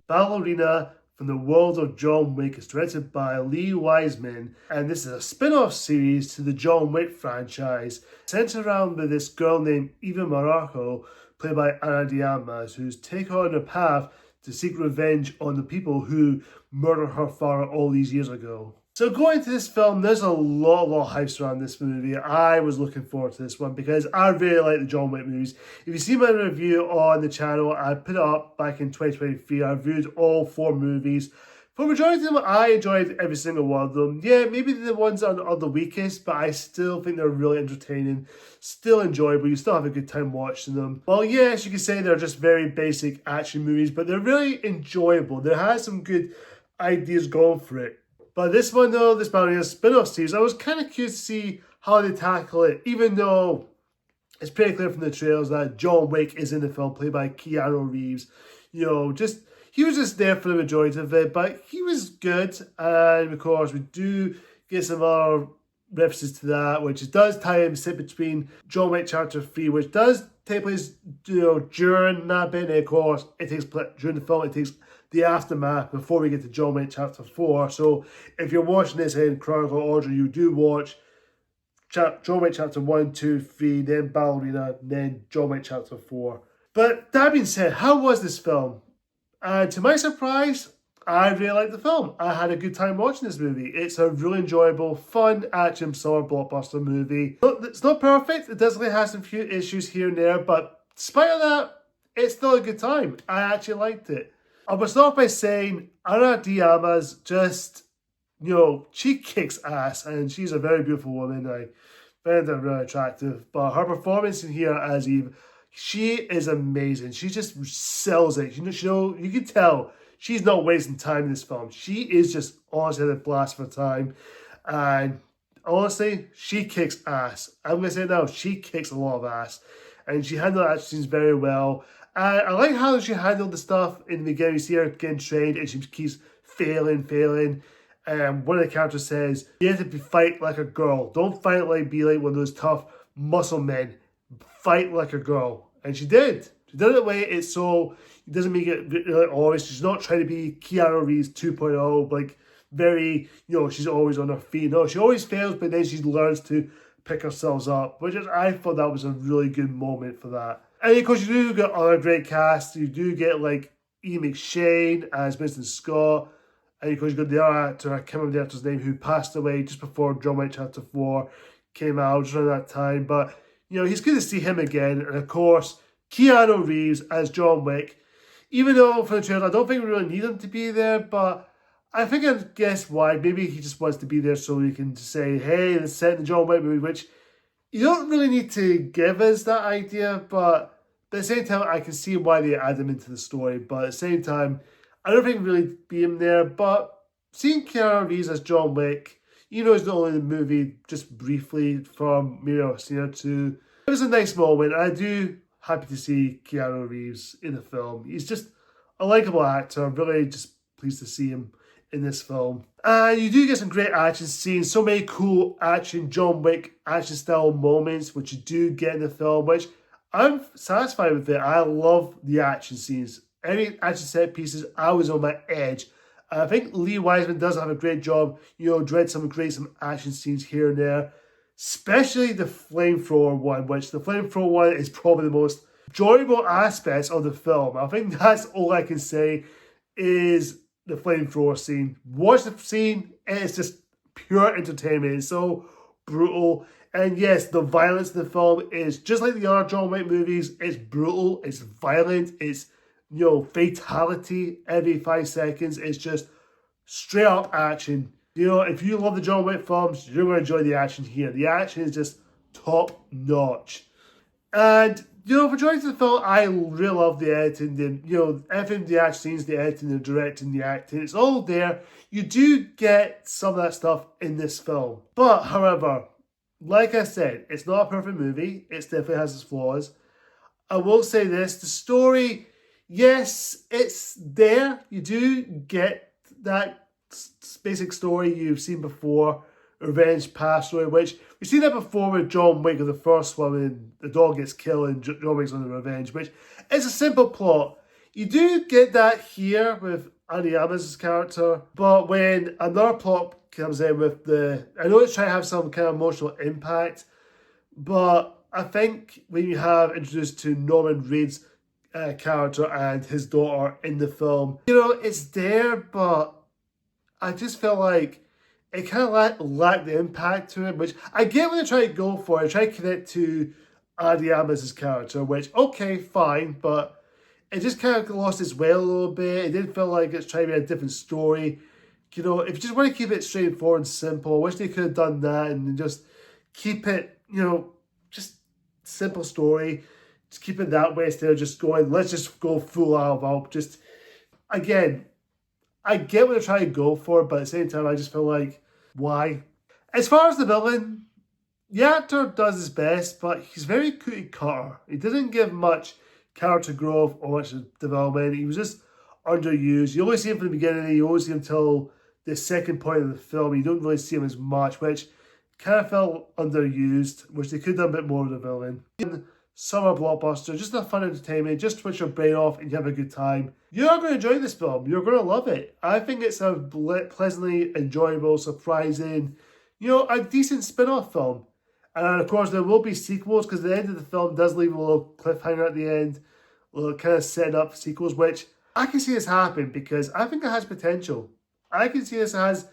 Ballerina from the world of John Wick is directed by Len Wiseman, and this is a spin-off series to the John Wick franchise, centered around with this girl named Eve Macarro, played by Ana de Armas, who's taken on a path to seek revenge on the people who murdered her father all these years ago. So going into this film, there's a lot of hype around this movie. I was looking forward to this one because I really like the John Wick movies. If you see my review on the channel, I put it up back in 2023. I reviewed all 4 movies. For the majority of them, I enjoyed every single one of them. Yeah, maybe the ones that are the weakest, but I still think they're really entertaining, still enjoyable. You still have a good time watching them. Well, yes, you can say they're just very basic action movies, but they're really enjoyable. There has some good ideas going for it. But this one though, this Ballerina spin-off series, I was kind of curious to see how they tackle it, even though it's pretty clear from the trailers that John Wick is in the film, played by Keanu Reeves. You know, he was just there for the majority of it, but he was good. And of course, we do get some other references to that, which does tie in, sit between John Wick Chapter 3, which does take place, during that bit. And of course, it takes place during the film. It takes the aftermath before we get to John Wick Chapter 4. So if you're watching this in chronological order, you do watch John Wick Chapter 1, 2, 3, then Ballerina, then John Wick Chapter 4. But that being said, how was this film? And to my surprise, I really liked the film. I had a good time watching this movie. It's a really enjoyable, fun action summer blockbuster movie. It's not perfect. It definitely has some few issues here and there, but despite of that, it's still a good time. I actually liked it. I will start by saying Ana de Armas just, she kicks ass, and she's a very beautiful woman. I find her really attractive. But her performance in here as Eve, she is amazing. She just sells it. You can tell she's not wasting time in this film. She is just honestly a blast for time. And honestly, she kicks ass. I'm going to say it now, she kicks a lot of ass. And she handled action scenes very well. And I like how she handled the stuff in the beginning. You see her getting trained and she keeps failing. And one of the characters says, you have to fight like a girl. Don't fight be like one of those tough muscle men. Fight like a girl. And she did. She did it that way. It's so, it doesn't make it really obvious. She's not trying to be Keanu Reeves 2.0, like very, she's always on her feet. No, she always fails, but then she learns to pick herself up. I thought that was a really good moment for that. And of course, you do get other great cast. You do get Eve McShane as Mr. Scott. And of course, you got the other actor, I can't remember the actor's name, who passed away just before John Wick Chapter 4 came out, just around that time. But, he's good to see him again. And of course, Keanu Reeves as John Wick. Even though for the trailer, I don't think we really need him to be there, but I think I guess why. Maybe he just wants to be there so he can say, hey, let's set the John Wick movie, which you don't really need to give us that idea, but at the same time, I can see why they add him into the story. But at the same time, I don't think really be him there. But seeing Keanu Reeves as John Wick, he's not only in the movie just briefly from maybe I've seen it too. It was a nice moment. I do happy to see Keanu Reeves in the film. He's just a likable actor. I'm really just pleased to see him in this film. And you do get some great action scenes, so many cool action, John Wick action style moments, which you do get in the film, which I'm satisfied with it. I love the action scenes. Any action set pieces, I was on my edge. And I think Len Wiseman does have a great job, dread some action scenes here and there. Especially the flamethrower one, which the flamethrower one is probably the most enjoyable aspects of the film. I think that's all I can say is the flamethrower scene. Watch the scene, and it's just pure entertainment. It's so brutal. And yes, the violence in the film is just like the other John Wick movies. It's brutal, it's violent, it's, fatality every 5 seconds. It's just straight up action. If you love the John Wick films, you're going to enjoy the action here. The action is just top notch. And, for majority of the film, I really love the editing. Everything, the action scenes, the editing, the directing, the acting, it's all there. You do get some of that stuff in this film. But, however, like I said, it's not a perfect movie. It definitely has its flaws. I will say this, the story, yes, it's there. You do get that basic story you've seen before, revenge past story, which we've seen that before with John Wick in the first one when the dog gets killed and John Wick's on the revenge, which is a simple plot. You do get that here with Ana de Armas' character, but when another plot comes in with I know it's trying to have some kind of emotional impact, but I think when you have introduced to Norman Reedus' character and his daughter in the film, it's there, but I just feel like it kind of lacked the impact to it, which I get what they're trying to go for. They try to connect to Ana de Armas' character, which, okay, fine, but it just kind of lost its way a little bit. It didn't feel like it's trying to be a different story. If you just want to keep it straightforward and simple, I wish they could have done that and just keep it, just simple story. Just keep it that way instead of just going, let's just go full out. Just, again, I get what they're trying to go for, but at the same time, I just feel like, why? As far as the villain, the actor does his best, but he's very cookie cutter. He doesn't give much character growth or much development. He was just underused. You only see him from the beginning, you only see him until the second point of the film. You don't really see him as much, which kind of felt underused, which they could have done a bit more with the villain. Summer blockbuster, just a fun entertainment, just switch your brain off and you have a good time. You're going to enjoy this film. You're going to love it. I think it's a pleasantly enjoyable, surprising, a decent spin-off film. And of course, there will be sequels because the end of the film does leave a little cliffhanger at the end, a little kind of setting up sequels, which I can see this happen because I think it has potential. I can see this has,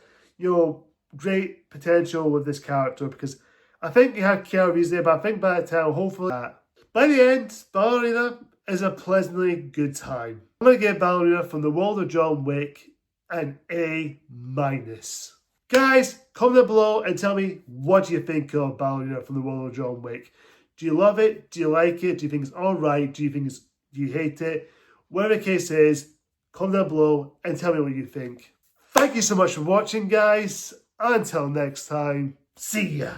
great potential with this character because I think you have Keanu Reeves there, but I think by the time, hopefully, by the end, Ballerina is a pleasantly good time. I'm going to give Ballerina from the world of John Wick an A-. Guys, comment down below and tell me what do you think of Ballerina from the world of John Wick. Do you love it? Do you like it? Do you think it's alright? Do you hate it? Whatever the case is, comment down below and tell me what you think. Thank you so much for watching, guys. Until next time, see ya.